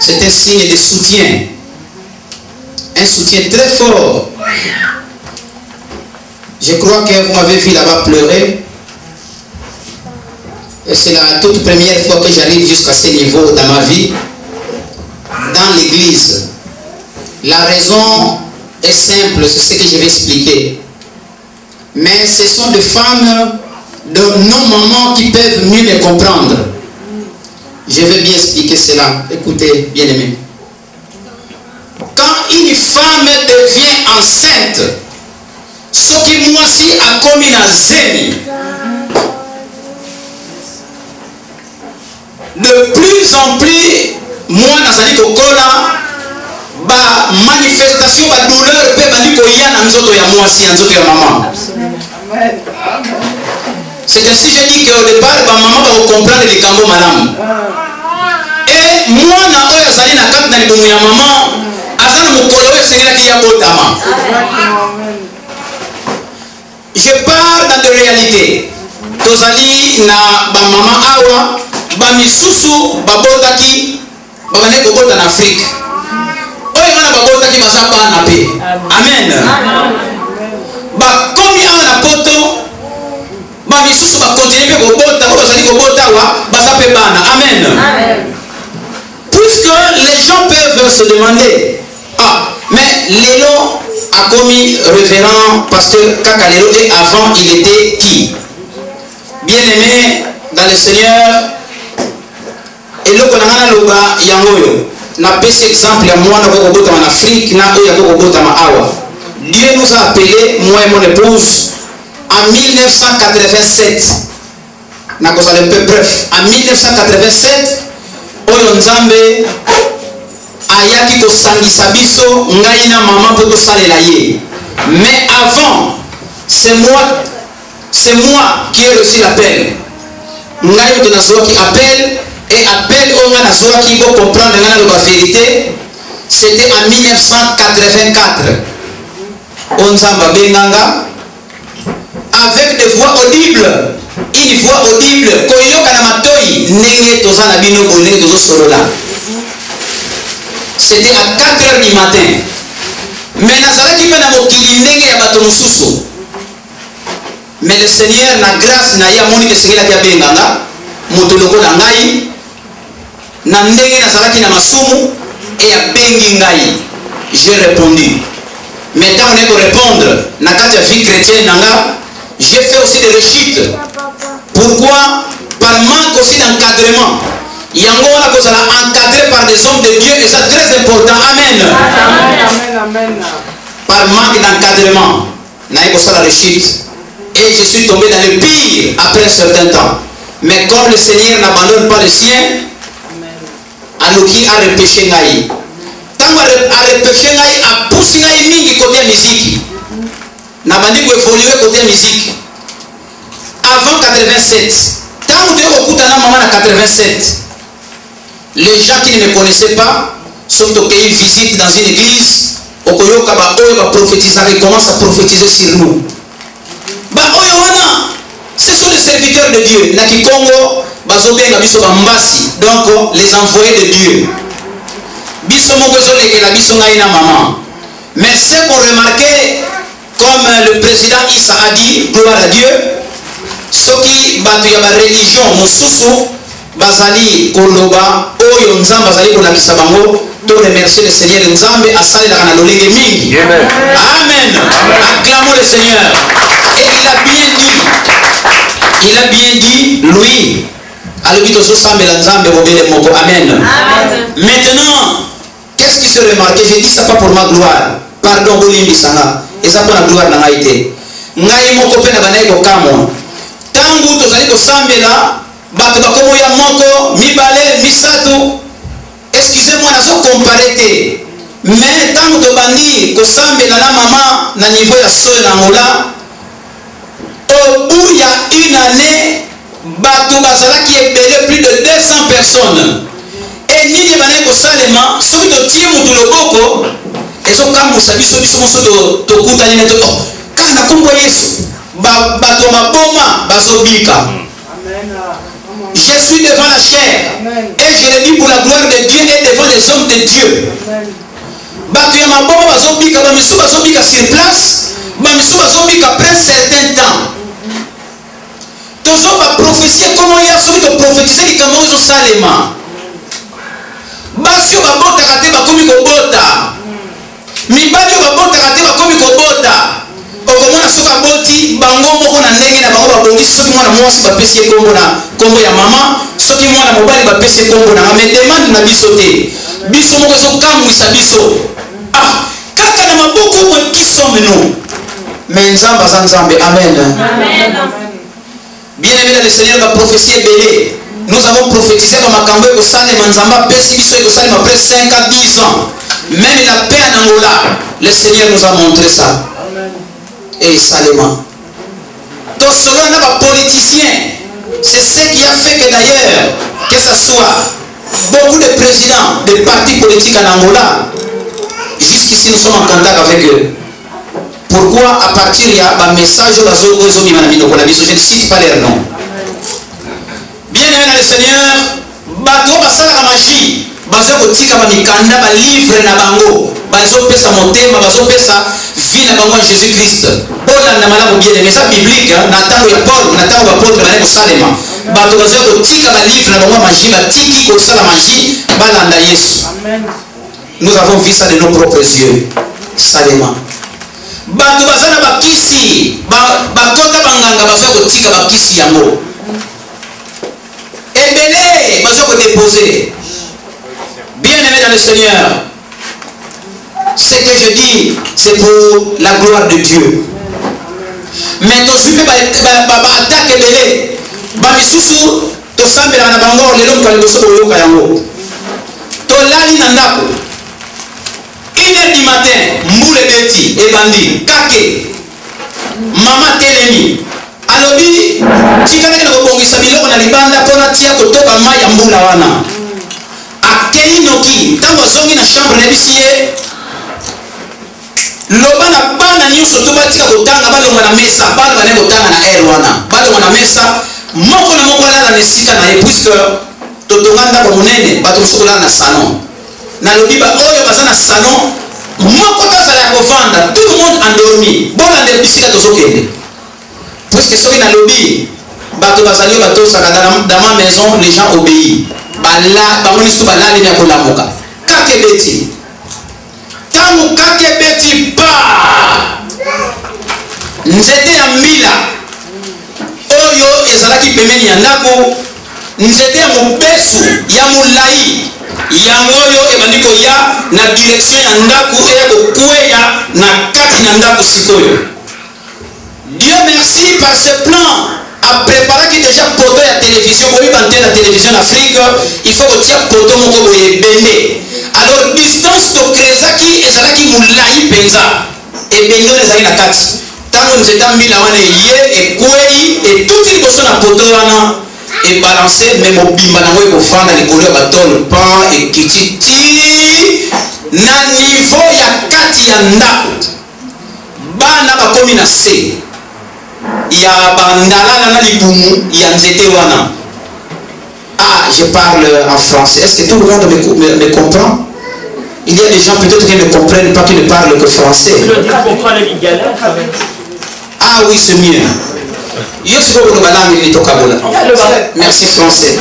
C'est un signe de soutien. Un soutien très fort. Je crois que vous m'avez vu là-bas pleurer. Et c'est la toute première fois que j'arrive jusqu'à ce niveau dans ma vie, dans l'église. La raison est simple, c'est ce que je vais expliquer. Mais ce sont des femmes de nos mamans qui peuvent mieux me comprendre. Je vais bien expliquer cela. Écoutez, bien aimé. Quand une femme devient enceinte, ce qui moi aussi a commis un zémi, de plus en plus, moi, nazali kokola, ba manifestation, ba douleur, pe bandi koya na nzoto ya moi si, nzoto ya maman. C'est ainsi que je dis qu'au départ, ba maman va comprendre les cambo madame. Et moi, na oya zali na kati na libumu ya maman, azana mukolo oyo sengela ki ya botama. Je parle dans de réalité. Tozali na ba maman awa, ba misusu babotaki babane kobota na Afrique. Oyo wana babotaki basaba na pe. Amen. Ba komi awa na poto ba misusu ba continuer pe kobota ko bazali kobota wa basape bana. Amen. Puisque les gens peuvent se demander, ah, mais Lélo a commis révérend pasteur Kakalelo et avant il était qui? Bien aimé dans le Seigneur. Et le konangana loba yangoyo na pesi exemple ya mwana ko kobota en Afrique na oya ko kobota ma awa. Dieu nous a appelé moi et mon épouse en 1987. Na ko sale peu bref, en 1987 oyo nzambe ayaki ko sangisa biso ngai na maman pour tosalela ye. Mais avant, c'est moi qui ai reçu l'appel. Ngai to nazo qui appelle. Et appel au Ngana qui faut comprendre la vérité, c'était en 1984. On s'en benganga avec des voix audibles, une voix audible. Koyo kanamatoi nenge toza na bino bonenge tozo solola. C'était à 4 h du matin. Mais nazalaki pe na mokili ndenge ya bato mosusu. Mais le Seigneur na grâce na ya moni ke sengela ya benganga moto lokola ngai. Na ndenge nazalaki na masumu et a bengi ngai. J'ai répondu. Mais quand on est pour répondre, na kati ya vie chrétienne nanga, j'ai fait aussi des rechutes. Pourquoi? Par manque aussi d'encadrement. Yango wana kozala encadré par des hommes de Dieu et c'est très important. Amen. Amen. Par manque d'encadrement, naïe kosala rechute et je suis tombé dans le pire après un certain temps. Mais comme le Seigneur n'abandonne pas le sien, Anoki a repêché ngai. Tant a repêché ngai a poussé ngai mingi côté musique. Na bandi ko évoluer côté musique. Avant 87, tant que au kutana maman na 87. Les gens qui ne me connaissaient pas sont au pays visite dans une église. Okoyoka ba oyo ba prophétiser, ils commencent à prophétiser sur nous. Ba oyo wana, ce sont les serviteurs de Dieu. Na Kikongo bazobenga biso bambasi, donc les envoyés de Dieu. Biso moko ezoleke la biso ngai na maman. Mais c'est pour remarquer, comme le président Issa a dit, gloire à Dieu, ceux qui batu ya ba religion mosusu bazali koloba oyo nzambe bazali kolakisa bango, to remercier le Seigneur nzambe asalelaka na lolenge mingi. Amen. Acclamons le Seigneur. Et il a bien dit, lui. Amen. Maintenant, qu'est-ce qui se remarque? J'ai dit ça pas pour ma gloire. Pardon, Bolimbi Sanga. Et ça pour la gloire n'a pas été. Ngai moko pe na banayi ko kamwa. Tangu tozali ko sambela, bato bakomo ya moko, mibale, misatu. Excusez-moi, na so comparer. Mais tangu to bandi ko sambela na mama na niveau ya soyo na ngola. Au bout il y a une année, bato bazalaki ebele plus de 200 personnes. Et nini banayi ko salema, soki to tie mutu loboko, ezokambusa biso moso tokutani na to kaka na kombo Yesu bato maboma bazobika. Je suis devant la chair. Et je le dis pour la gloire de Dieu et devant les hommes de Dieu. Bato ya maboma bazobika, bamisu bazobika sur place, bamisu bazobika après un certain temps. Tozo ba prophétie comment ya soki to prophétiser likambo zo salema. Basio babota kate bakomi kobota. Mibali babota kate bakomi kobota. Okomona soka boti bango moko na ndenge na bango babongisi soki mwana mwasi bapesi kombo na kombo ya mama, soki mwana mobali bapesi kombo na me demande na biso te. Biso moko so kamwisa biso. Ah, kaka na maboko mo kisome no. Mais nzamba za nzambe. Amen. Amen. Bien-aimé dans le Seigneur, la prophétie est belle. Nous avons prophétisé comme Makambo et Kosane Manzamba, Pessi Biso et Kosane après 5 à 10 ans. Même la paix en Angola, le Seigneur nous a montré ça. Amen. Et Salema. Donc selon les politiciens, c'est ce qui a fait que d'ailleurs, que ce soit beaucoup de présidents de partis politiques en Angola, jusqu'ici nous sommes en contact avec eux. Pourquoi à partir il y a un message je ne cite pas leur nom. Bien-aimé dans le Seigneur, bato basala la magie, bazo kotika ba mikanda ba livre na bango, bazo pesa motema, bazo pesa vie na bango en Jésus-Christ. Bola na malamu bien-aimé, ça biblique, na tango ya Paul, na tango ba apôtre ba Salema. Bato bazo kotika ba livre na bango magie, ba tiki ko sala magie, balanda Yesu. Amen. Nous avons vu ça de nos propres yeux. Salema. Bato bazana bakisi, bakota banganga bazo kotika bakisi yango. Ebele bazo ko déposer. Bien-aimé dans le Seigneur, ce que je dis, c'est pour la gloire de Dieu. Mais to supe ba attaque ebele. Ba misusu to sambela na bango lelo mkali boso boyoka yango. To lali na ndako. 1h du matin, Mboule Beti et Bandi, Kake, Mama Telemi, Alobi, Chikane na kobongisa biloko na libanda pona tia kotoka mai ya mbula wana. Akei noki, tango zongi na chambre na bisiye. Loba na bana nyuso to batika kotanga balonga na mesa, bana bane kotanga na air wana. Balonga na mesa, moko na moko ala na sika na ye puisque totonganda ko munene, bato sokola na salon. Na lobiba oyo bazana salon moko tazala ya kovanda tout le monde endormi bona nde bisika tozokende puisque soki na lobi bato bazali oyo batosaka dans ma maison les gens obéissent bango nyonso balali ya kolamuka kake beti tango kake beti pa nzete ya mbila oyo ezalaki pembeni ya ndako nzete ya mobesu ya molai yango oyo ebandi koya na direction ya ndako eya kokweya na kati na ndako sikoyo. Dieu merci par ce plan a préparé déjà poto ya télévision boyi bante na télévision Afrique il faut kotia poto moko boye bende alors distance to krezaki ezalaki molai penza ebende ezali na kati tango nzeta mbila wana ye ekweyi etuti liboso na poto wana et balancer même au bimba na moyo kofanda likolo ya batolo pa ekititi na niveau ya kati ya ndako bana bakomi na se ya bandalana na libumu ya nzete wana. Ah, je parle en français. Est-ce que tout le monde me comprend? Il y a des gens peut-être qui ne comprennent pas, qui ne parlent que français. Ah oui, c'est mieux. Merci français.